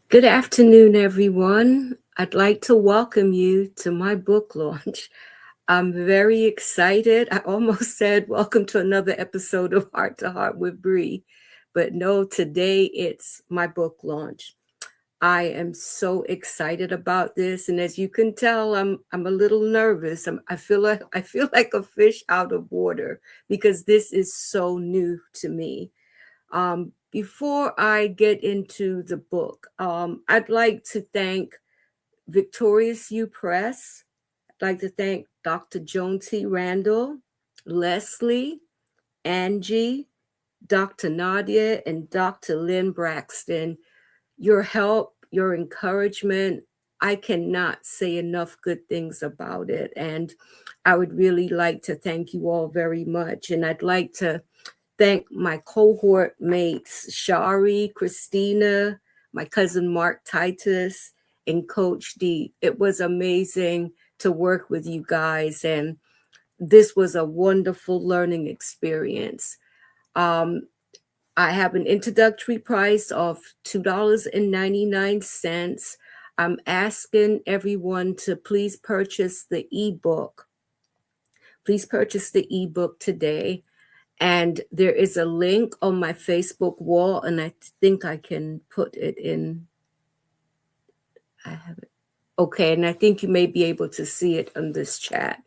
Good afternoon, everyone. I'd like to welcome you to my book launch. I'm very excited. I almost said, welcome to another episode of Heart to Heart with Bree. But no, today it's my book launch. I am so excited about this. And as you can tell, I'm a little nervous. I feel like a fish out of water because this is so new to me. Before I get into the book, I'd like to thank Victorious U Press. I'd like to thank Dr. Joan T. Randall, Leslie, Angie, Dr. Nadia, and Dr. Lynn Braxton. Your help, your encouragement, I cannot say enough good things about it. And I would really like to thank you all very much. And I'd like to thank my cohort mates, Shari, Christina, my cousin Mark Titus, and Coach D. It was amazing to work with you guys, and this was a wonderful learning experience. Um, I have an introductory price of $2.99. I'm asking everyone to please purchase the ebook. Please purchase the ebook today. And there is a link on my Facebook wall, and I think I can put it in. I have it. Okay, and I think you may be able to see it on this chat.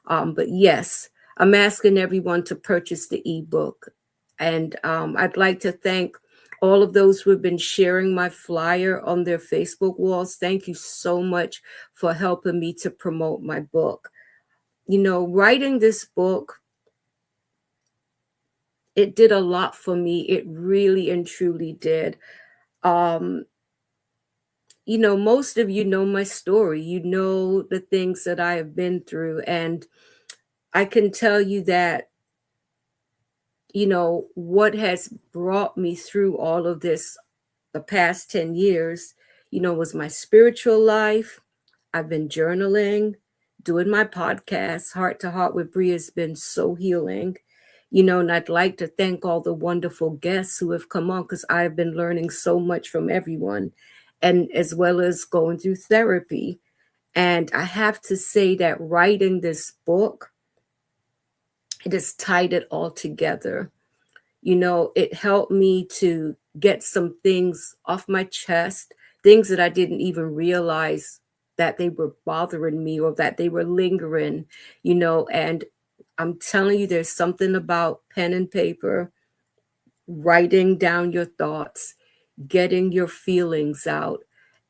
But yes, I'm asking everyone to purchase the ebook. And I'd like to thank all of those who have been sharing my flyer on their Facebook walls. Thank you so much for helping me to promote my book. You know, writing this book, it did a lot for me. It really and truly did. Um, most of you know my story. You know the things that I have been through. And I can tell you that, what has brought me through all of this the past 10 years, was my spiritual life. I've been journaling, doing my podcast. Heart to Heart with Brie has been so healing. And I'd like to thank all the wonderful guests who have come on because I've been learning so much from everyone, and as well as going through therapy. And I have to say that writing this book, it has tied it all together. It helped me to get some things off my chest, things that I didn't even realize that they were bothering me or that they were lingering, and I'm telling you, there's something about pen and paper, writing down your thoughts, getting your feelings out.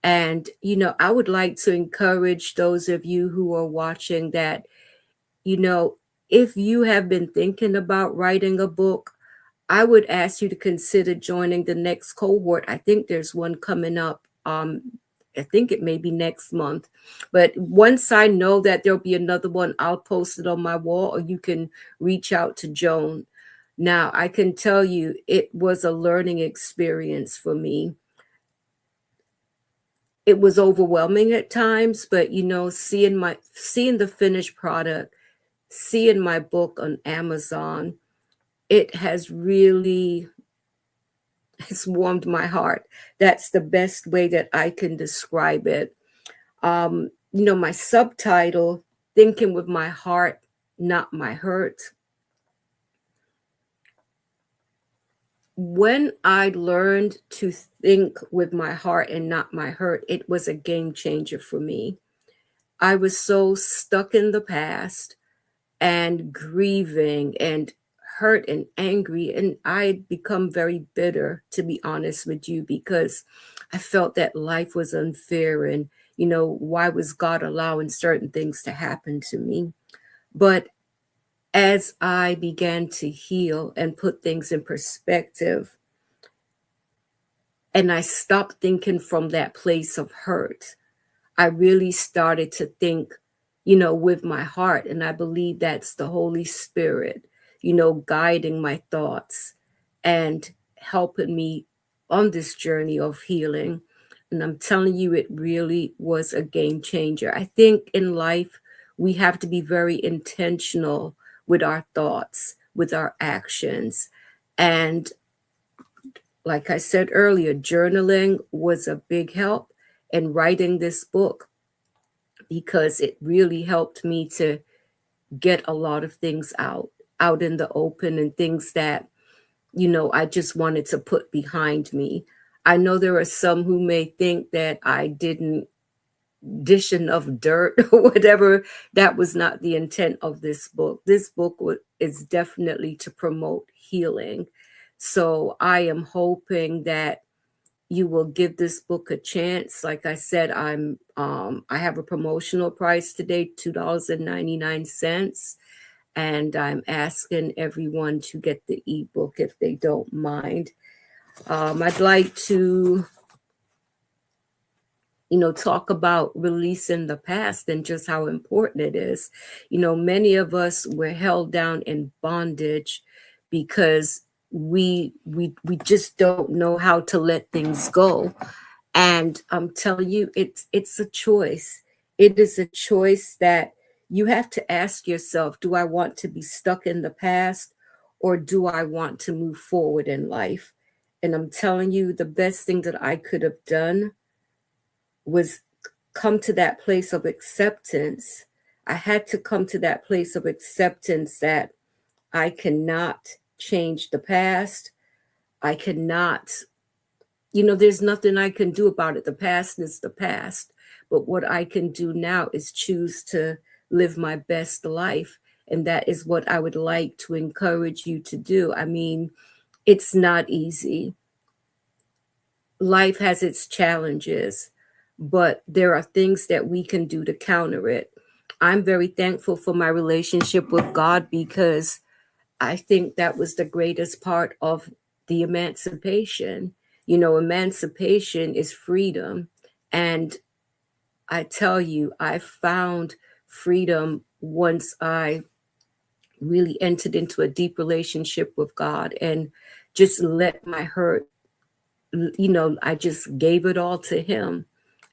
And, I would like to encourage those of you who are watching that, you know, if you have been thinking about writing a book, I would ask you to consider joining the next cohort. I think there's one coming up. I think it may be next month. But once I know that there'll be another one, I'll post it on my wall, or you can reach out to Joan. Now, I can tell you it was a learning experience for me. It was overwhelming at times, but seeing the finished product, seeing my book on Amazon, it has really it's warmed my heart. That's the best way that I can describe it. My subtitle, Thinking with My Heart, Not My Hurt. When I learned to think with my heart and not my hurt, it was a game changer for me. I was so stuck in the past and grieving and hurt and angry. And I'd become very bitter, to be honest with you, because I felt that life was unfair and, why was God allowing certain things to happen to me? But as I began to heal and put things in perspective, and I stopped thinking from that place of hurt, I really started to think, with my heart. And I believe that's the Holy Spirit, guiding my thoughts and helping me on this journey of healing. And I'm telling you, it really was a game changer. I think in life, we have to be very intentional with our thoughts, with our actions. And like I said earlier, journaling was a big help in writing this book because it really helped me to get a lot of things out in the open, and things that, I just wanted to put behind me. I know there are some who may think that I didn't dish enough dirt or whatever. That was not the intent of this book. This book is definitely to promote healing. So I am hoping that you will give this book a chance. Like I said, I have a promotional price today, $2.99, and I'm asking everyone to get the ebook if they don't mind. I'd like to, talk about releasing the past and just how important it is. Many of us were held down in bondage because we just don't know how to let things go. And I'm telling you, it's a choice. It is a choice that you have to ask yourself, do I want to be stuck in the past, or do I want to move forward in life? And I'm telling you, the best thing that I could have done was come to that place of acceptance. I had to come to that place of acceptance that I cannot change the past. I cannot, there's nothing I can do about it. The past is the past. But what I can do now is choose to live my best life. And that is what I would like to encourage you to do. I mean, it's not easy. Life has its challenges, but there are things that we can do to counter it. I'm very thankful for my relationship with God because I think that was the greatest part of the emancipation. Emancipation is freedom. And I tell you, I found freedom once I really entered into a deep relationship with God and just let my hurt, I just gave it all to Him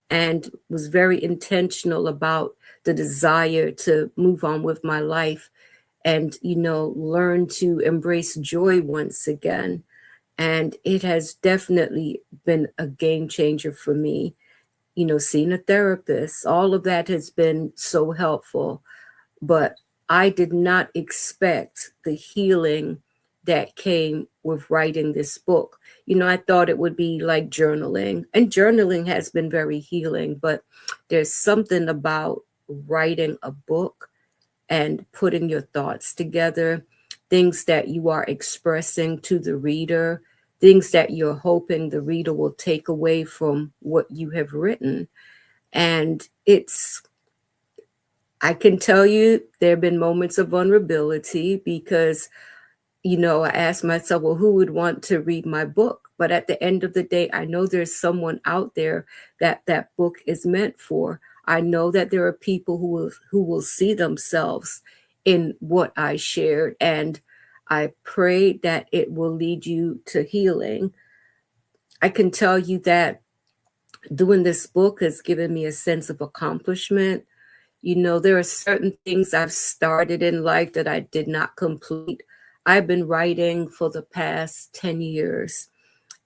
and was very intentional about the desire to move on with my life and, learn to embrace joy once again. And it has definitely been a game changer for me. Seeing a therapist, all of that has been so helpful. But I did not expect the healing that came with writing this book. I thought it would be like journaling, and journaling has been very healing, but there's something about writing a book and putting your thoughts together, things that you are expressing to the reader, things that you're hoping the reader will take away from what you have written. And I can tell you there have been moments of vulnerability because, I asked myself, well, who would want to read my book? But at the end of the day, I know there's someone out there that that book is meant for. I know that there are people who will see themselves in what I shared, and I pray that it will lead you to healing. I can tell you that doing this book has given me a sense of accomplishment. There are certain things I've started in life that I did not complete. I've been writing for the past 10 years,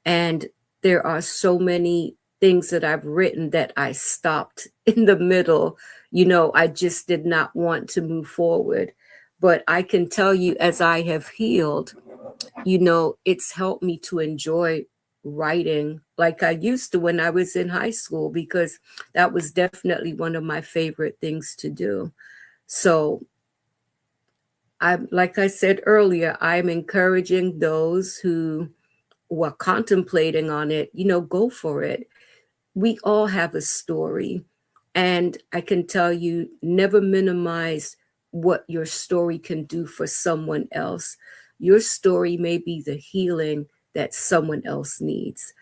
and there are so many things that I've written that I stopped in the middle. I just did not want to move forward. But I can tell you, as I have healed, it's helped me to enjoy writing like I used to when I was in high school, because that was definitely one of my favorite things to do. So like I said earlier, I'm encouraging those who are contemplating on it, go for it. We all have a story. And I can tell you, never minimize what your story can do for someone else. Your story may be the healing that someone else needs.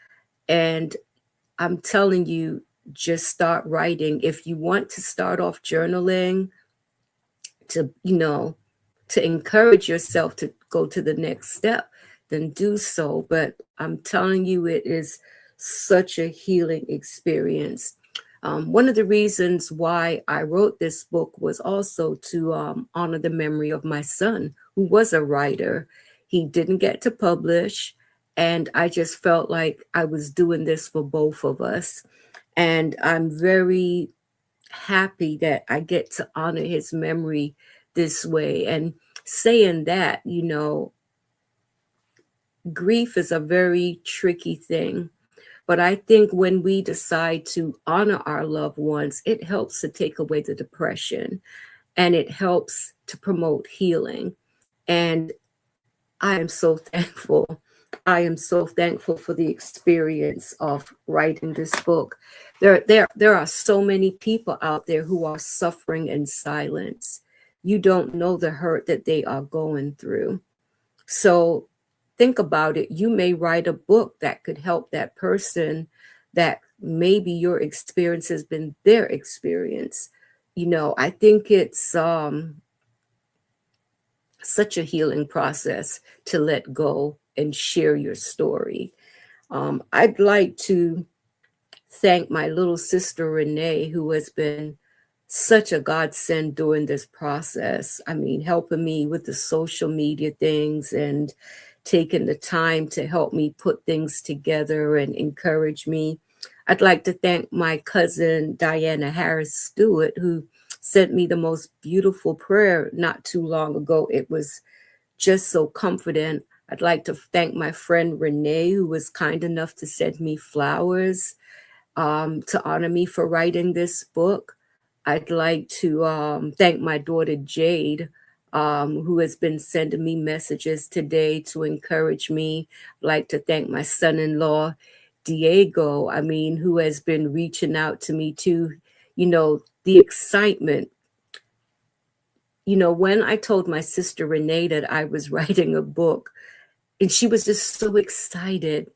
And I'm telling you, just start writing. If you want to start off journaling to, to encourage yourself to go to the next step, then do so. But I'm telling you, it is such a healing experience. One of the reasons why I wrote this book was also to honor the memory of my son, who was a writer. He didn't get to publish, And I just felt like I was doing this for both of us. And I'm very happy that I get to honor his memory this way. And saying that, grief is a very tricky thing. But I think when we decide to honor our loved ones, it helps to take away the depression and it helps to promote healing. And I am so thankful. I am so thankful for the experience of writing this book. There are so many people out there who are suffering in silence. You don't know the hurt that they are going through. So think about it. You may write a book that could help that person that maybe your experience has been their experience. I think it's such a healing process to let go and share your story. I'd like to thank my little sister Renee, who has been such a godsend during this process. I mean, helping me with the social media things and taking the time to help me put things together and encourage me. I'd like to thank my cousin Diana Harris Stewart, who sent me the most beautiful prayer not too long ago. It was just so comforting. I'd like to thank my friend Renee, who was kind enough to send me flowers to honor me for writing this book. I'd like to thank my daughter Jade, who has been sending me messages today to encourage me. I'd like to thank my son-in-law, Diego, who has been reaching out to me too. The excitement. When I told my sister Renee that I was writing a book, and she was just so excited,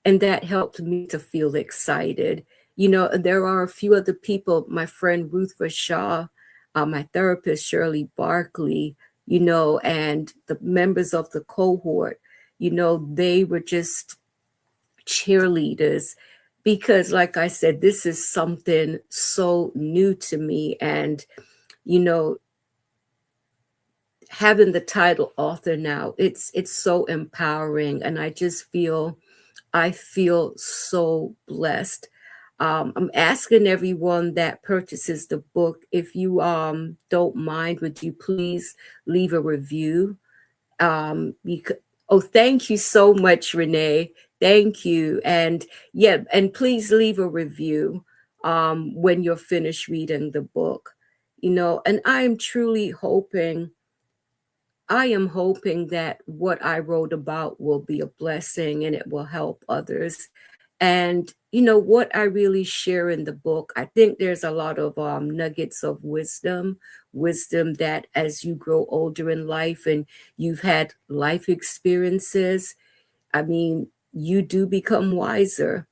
and that helped me to feel excited. There are a few other people, my friend Ruth Shaw, my therapist Shirley Barkley, and the members of the cohort, they were just cheerleaders because, like I said, this is something so new to me. And, having the title author now, it's so empowering. And I feel so blessed. I'm asking everyone that purchases the book, if you don't mind, would you please leave a review? Thank you so much, Renee. Thank you. And yeah, and please leave a review when you're finished reading the book. And I am hoping that what I wrote about will be a blessing and it will help others. And what I really share in the book, I think there's a lot of nuggets of wisdom that as you grow older in life and you've had life experiences, you do become wiser.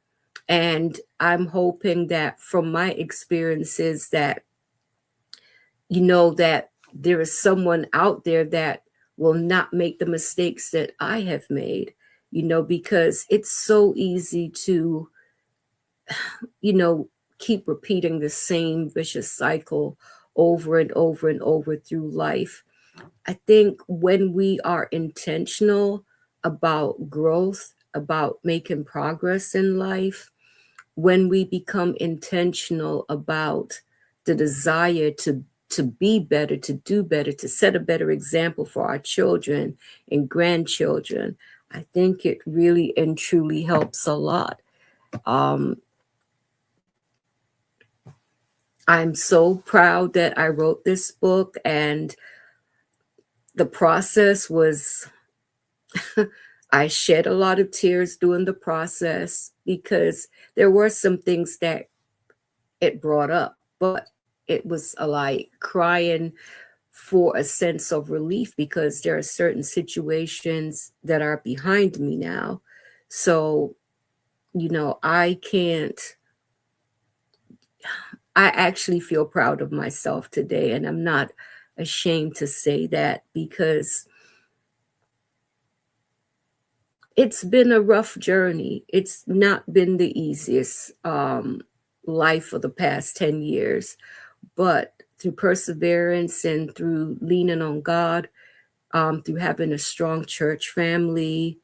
And I'm hoping that from my experiences that that there is someone out there that will not make the mistakes that I have made, because it's so easy to, keep repeating the same vicious cycle over and over and over through life. I think when we are intentional about growth, about making progress in life, when we become intentional about the desire to be better, to do better, to set a better example for our children and grandchildren, I think it really and truly helps a lot. I'm so proud that I wrote this book, and the process was, I shed a lot of tears during the process because there were some things that it brought up, but it was like crying for a sense of relief because there are certain situations that are behind me now. So, I actually feel proud of myself today, and I'm not ashamed to say that because it's been a rough journey. It's not been the easiest life for the past 10 years, but through perseverance and through leaning on God, through having a strong church family,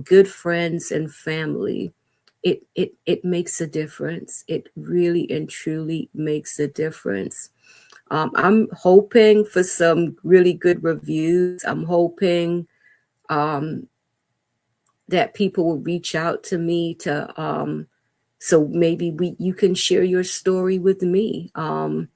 good friends and family, it makes a difference. It really and truly makes a difference. I'm hoping for some really good reviews. I'm hoping um, that people will reach out to me to so maybe you can share your story with me. I'm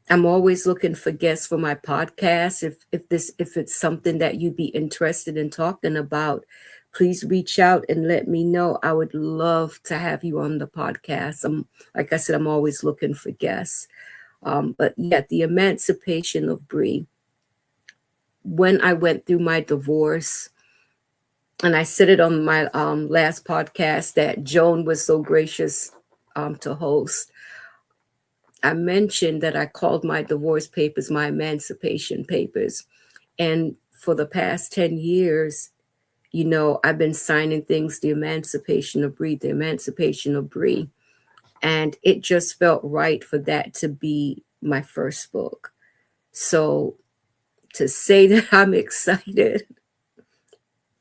always looking for guests for my podcast. If it's something that you'd be interested in talking about, please reach out and let me know. I would love to have you on the podcast. Like I said, I'm always looking for guests. But yeah, the emancipation of Bree. When I went through my divorce, and I said it on my last podcast that Joan was so gracious to host. I mentioned that I called my divorce papers my emancipation papers. And for the past 10 years, I've been signing things, the emancipation of Bree, the emancipation of Bree. And it just felt right for that to be my first book. So to say that I'm excited,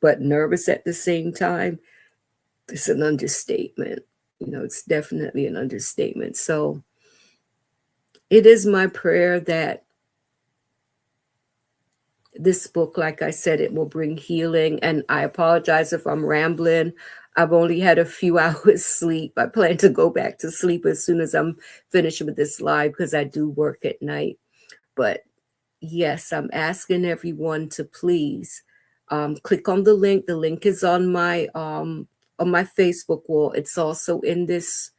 but nervous at the same time, it's an understatement. It's definitely an understatement. So it is my prayer that this book, like I said, it will bring healing. And I apologize if I'm rambling. I've only had a few hours sleep. I plan to go back to sleep as soon as I'm finished with this live because I do work at night. But yes, I'm asking everyone to please click on the link. The link is on my Facebook wall. It's also in this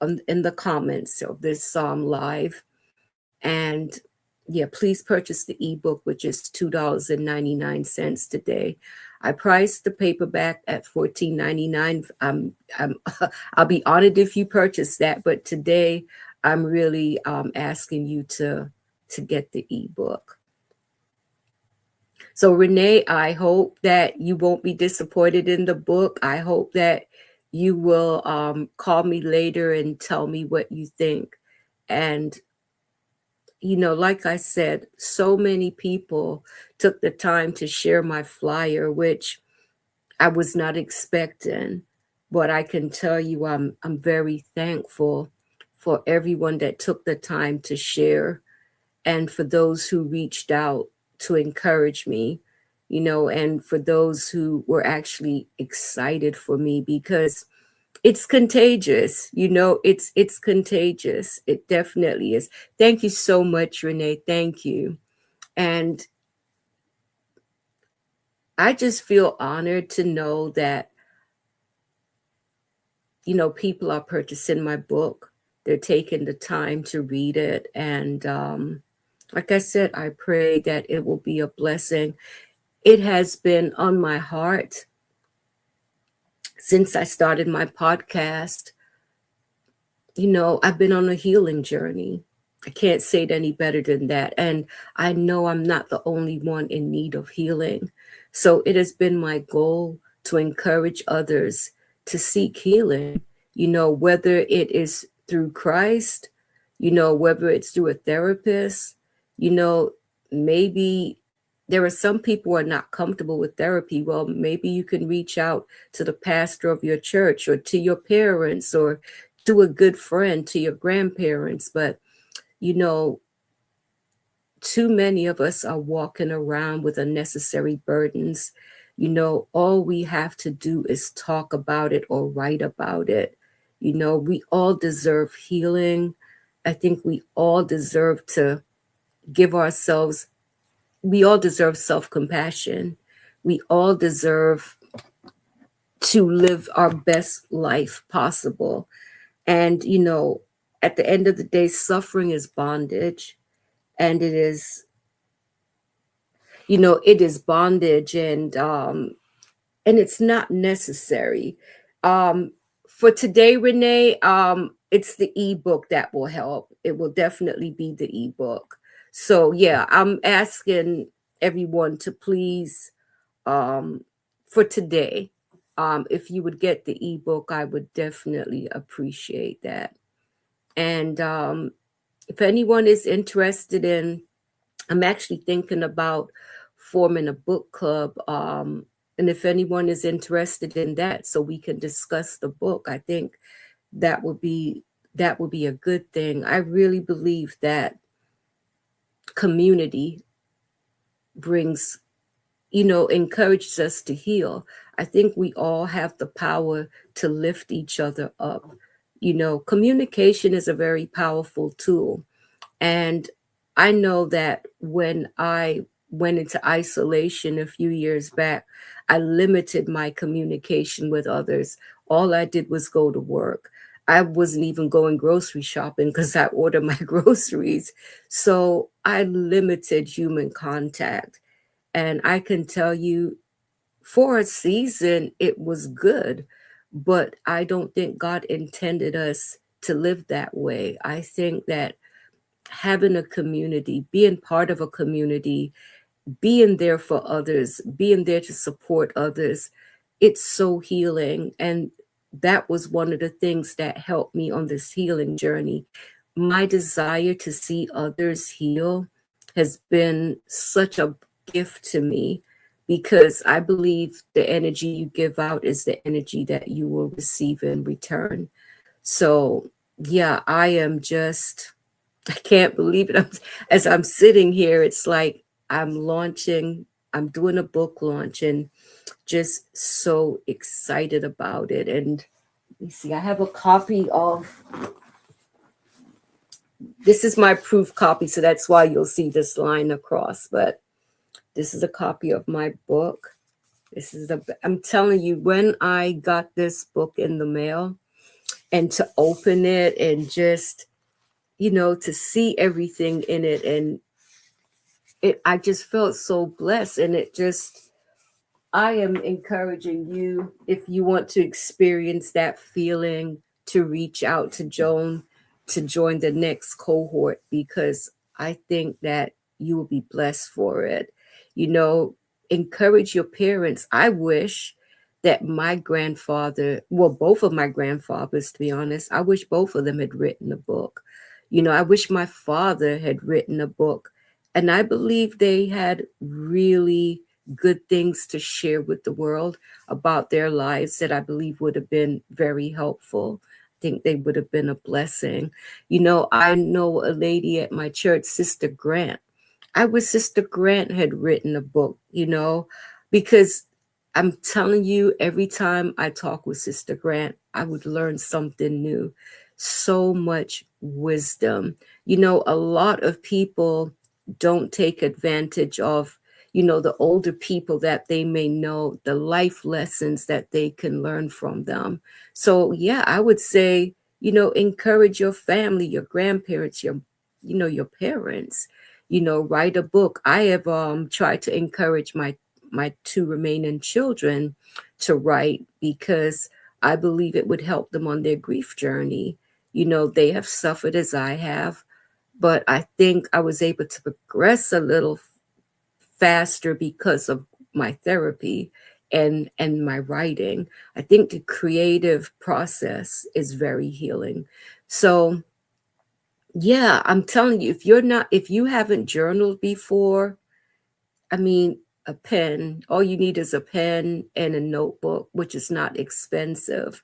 in the comments of this live. And yeah, please purchase the ebook, which is $2.99 today. I priced the paperback at $14.99. I'll be honored if you purchase that, but today I'm really asking you to get the ebook. So Renee, I hope that you won't be disappointed in the book. I hope that you will call me later and tell me what you think. And like I said, so many people took the time to share my flyer, which I was not expecting. But I can tell you I'm very thankful for everyone that took the time to share and for those who reached out to encourage me, and for those who were actually excited for me because it's contagious. It's contagious. It definitely is. Thank you so much, Renee. Thank you. And I just feel honored to know that, people are purchasing my book. They're taking the time to read it. And like I said, I pray that it will be a blessing. It has been on my heart since I started my podcast. I've been on a healing journey. I can't say it any better than that. And I know I'm not the only one in need of healing. So it has been my goal to encourage others to seek healing, whether it is through Christ, whether it's through a therapist, maybe there are some people who are not comfortable with therapy. Well, maybe you can reach out to the pastor of your church or to your parents or to a good friend, to your grandparents. But, too many of us are walking around with unnecessary burdens. All we have to do is talk about it or write about it. We all deserve healing. I think we all deserve to give ourselves, we all deserve self-compassion. We all deserve to live our best life possible. And, at the end of the day, suffering is bondage. And it is, it is bondage and it's not necessary. For today, Renee, it's the ebook that will help. It will definitely be the ebook. So yeah, I'm asking everyone to please, for today, if you would get the ebook, I would definitely appreciate that. And if anyone is interested in, I'm actually thinking about forming a book club And if anyone is interested in that, so we can discuss the book, I think that would be a good thing. I really believe that community brings, encourages us to heal. I think we all have the power to lift each other up. Communication is a very powerful tool. And I know that when I went into isolation a few years back, I limited my communication with others. All I did was go to work. I wasn't even going grocery shopping because I order my groceries. So I limited human contact. And I can tell you, for a season, it was good, but I don't think God intended us to live that way. I think that having a community, being part of a community, being there for others, being there to support others, it's so healing. And that was one of the things that helped me on this healing journey. My desire to see others heal has been such a gift to me, because I believe the energy you give out is the energy that you will receive in return. So, yeah, I can't believe it. As I'm sitting here, it's like I'm doing a book launch, and just so excited about it. And let me see, I have a copy of, this is my proof copy, so that's why you'll see this line across. But this is a copy of my book. I'm telling you, when I got this book in the mail and to open it and just, to see everything in it, and I just felt so blessed. And I am encouraging you, if you want to experience that feeling, to reach out to Joan to join the next cohort, because I think that you will be blessed for it. Encourage your parents. I wish that my grandfather, well, both of my grandfathers, to be honest, I wish both of them had written a book. I wish my father had written a book. And I believe they had really good things to share with the world about their lives that I believe would have been very helpful. I think they would have been a blessing. I know a lady at my church, Sister Grant. I wish Sister Grant had written a book, because I'm telling you, every time I talk with Sister Grant, I would learn something new. So much wisdom. A lot of people don't take advantage of, the older people that they may know, the life lessons that they can learn from them. So, yeah, I would say, encourage your family, your grandparents, your parents, write a book. I have tried to encourage my two remaining children to write, because I believe it would help them on their grief journey. They have suffered as I have, but I think I was able to progress a little faster because of my therapy and my writing. I think the creative process is very healing. So, yeah, I'm telling you, if you haven't journaled before, I mean, a pen, all you need is a pen and a notebook, which is not expensive.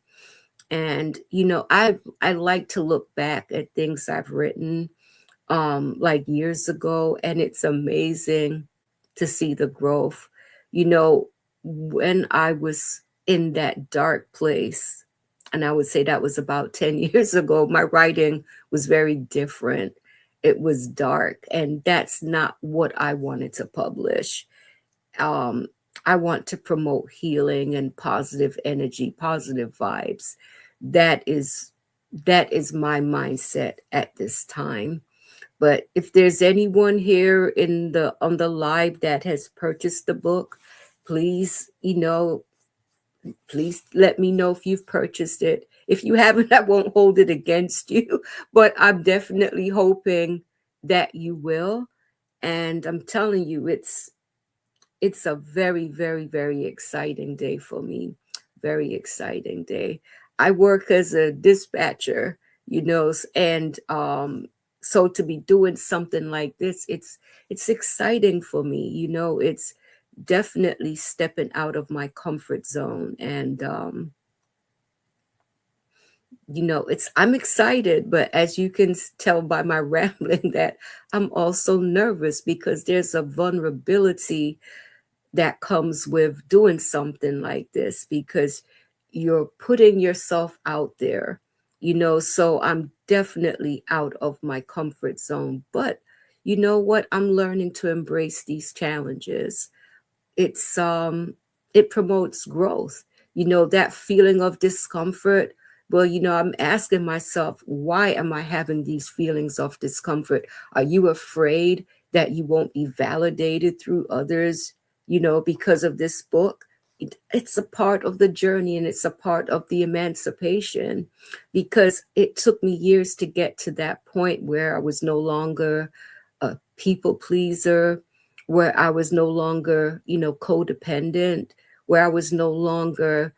And, I like to look back at things I've written, like years ago, and it's amazing to see the growth. When I was in that dark place, and I would say that was about 10 years ago, my writing was very different. It was dark, and that's not what I wanted to publish. um, I want to promote healing and positive energy, positive vibes. That is my mindset at this time. But if there's anyone here on the live that has purchased the book, please, please let me know if you've purchased it. If you haven't, I won't hold it against you, but I'm definitely hoping that you will. And I'm telling you, it's a very, very, very exciting day for me. Very exciting day. I work as a dispatcher, and so to be doing something like this, it's exciting for me. It's definitely stepping out of my comfort zone. And I'm excited, but as you can tell by my rambling, that I'm also nervous because there's a vulnerability that comes with doing something like this, because you're putting yourself out there, so I'm definitely out of my comfort zone. But you know what? I'm learning to embrace these challenges. It promotes growth. That feeling of discomfort. Well, I'm asking myself, why am I having these feelings of discomfort? Are you afraid that you won't be validated through others, because of this book? It's a part of the journey, and it's a part of the emancipation, because it took me years to get to that point where I was no longer a people pleaser, where I was no longer, codependent, where I was no longer,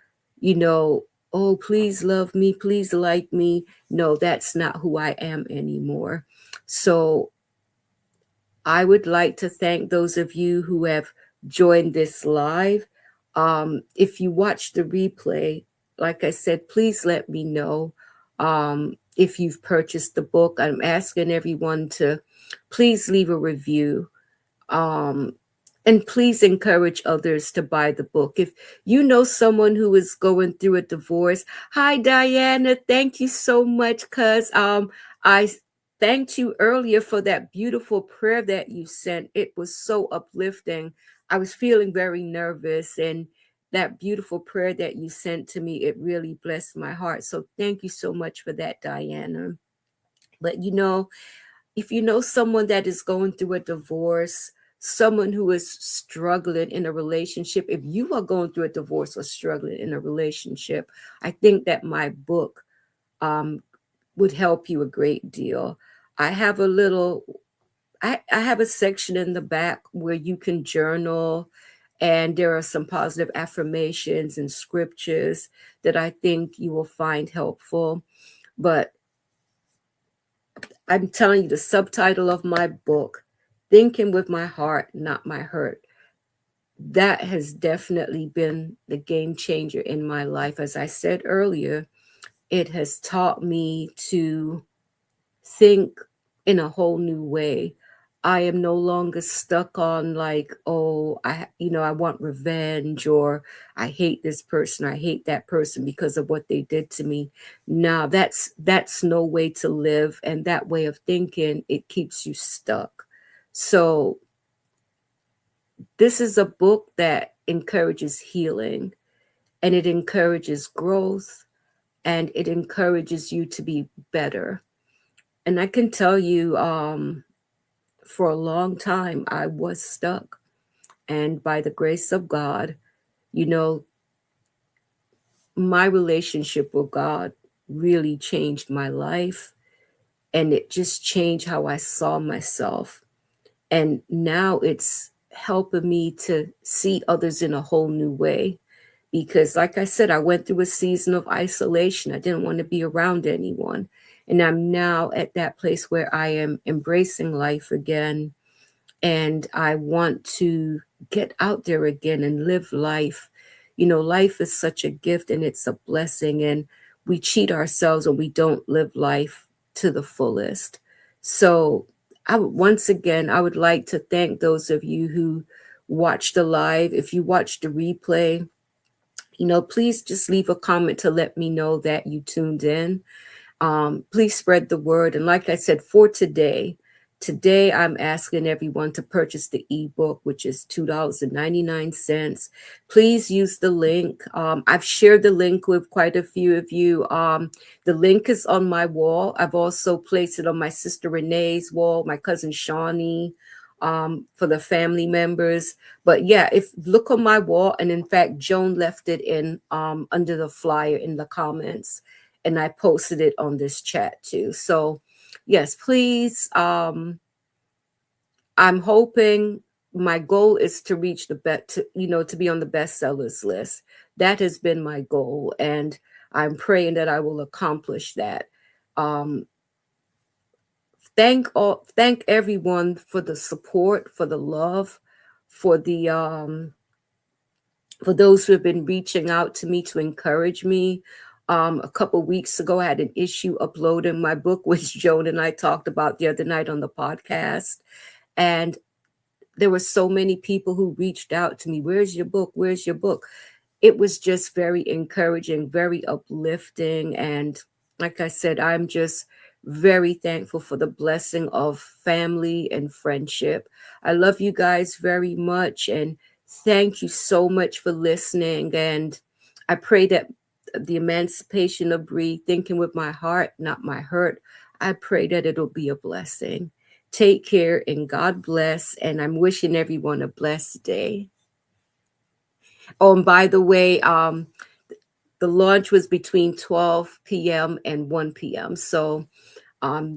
oh, please love me, please like me. No, that's not who I am anymore. So I would like to thank those of you who have joined this live. If you watch the replay, like I said, please let me know if you've purchased the book. I'm asking everyone to please leave a review. Um, and please encourage others to buy the book. If you know someone who is going through a divorce, hi Diana, thank you so much, cuz I thanked you earlier for that beautiful prayer that you sent. It was so uplifting. I was feeling very nervous, and that beautiful prayer that you sent to me, it really blessed my heart. So thank you so much for that, Diana. But if you know someone that is going through a divorce, someone who is struggling in a relationship, if you are going through a divorce or struggling in a relationship, I think that my book um, would help you a great deal. I have a little, I have a section in the back where you can journal, and there are some positive affirmations and scriptures that I think you will find helpful. But I'm telling you, the subtitle of my book, Thinking with My Heart, Not My Hurt, that has definitely been the game changer in my life. As I said earlier, it has taught me to think in a whole new way. I am no longer stuck on like, oh, I want revenge, or I hate this person, I hate that person because of what they did to me. Now that's no way to live, and that way of thinking, it keeps you stuck. So this is a book that encourages healing, and it encourages growth, and it encourages you to be better. And I can tell you, for a long time, I was stuck. And by the grace of God, you know, my relationship with God really changed my life. And it just changed how I saw myself. And now it's helping me to see others in a whole new way. Because, like I said, I went through a season of isolation. I didn't want to be around anyone. And I'm now at that place where I am embracing life again, and I want to get out there again and live life. Life is such a gift, and it's a blessing, and we cheat ourselves when we don't live life to the fullest. So, once again, I would like to thank those of you who watched the live. If you watched the replay, please just leave a comment to let me know that you tuned in. Please spread the word. And like I said, for today I'm asking everyone to purchase the ebook, which is $2.99. Please use the link. I've shared the link with quite a few of you. The link is on my wall. I've also placed it on my sister Renee's wall, my cousin Shawnee, for the family members. But yeah, if look on my wall, and in fact, Joan left it in under the flyer in the comments, and I posted it on this chat too. So yes, please. I'm hoping, my goal is to reach the best, to be on the bestsellers list. That has been my goal, and I'm praying that I will accomplish that. Um, thank everyone for the support, for the love, for the for those who have been reaching out to me to encourage me. A couple weeks ago, I had an issue uploading my book, which Joan and I talked about the other night on the podcast. And there were so many people who reached out to me. Where's your book? Where's your book? It was just very encouraging, very uplifting. And like I said, I'm just very thankful for the blessing of family and friendship. I love you guys very much. And thank you so much for listening. And I pray that the emancipation of Bree, thinking with my heart, not my hurt, I pray that it'll be a blessing. Take care and God bless. And I'm wishing everyone a blessed day. Oh, and by the way, the launch was between 12 p.m. and 1 p.m. So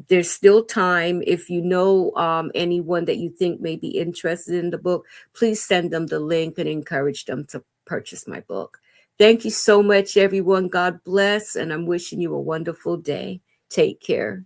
there's still time. If you know anyone that you think may be interested in the book, please send them the link and encourage them to purchase my book. Thank you so much, everyone. God bless. And I'm wishing you a wonderful day. Take care.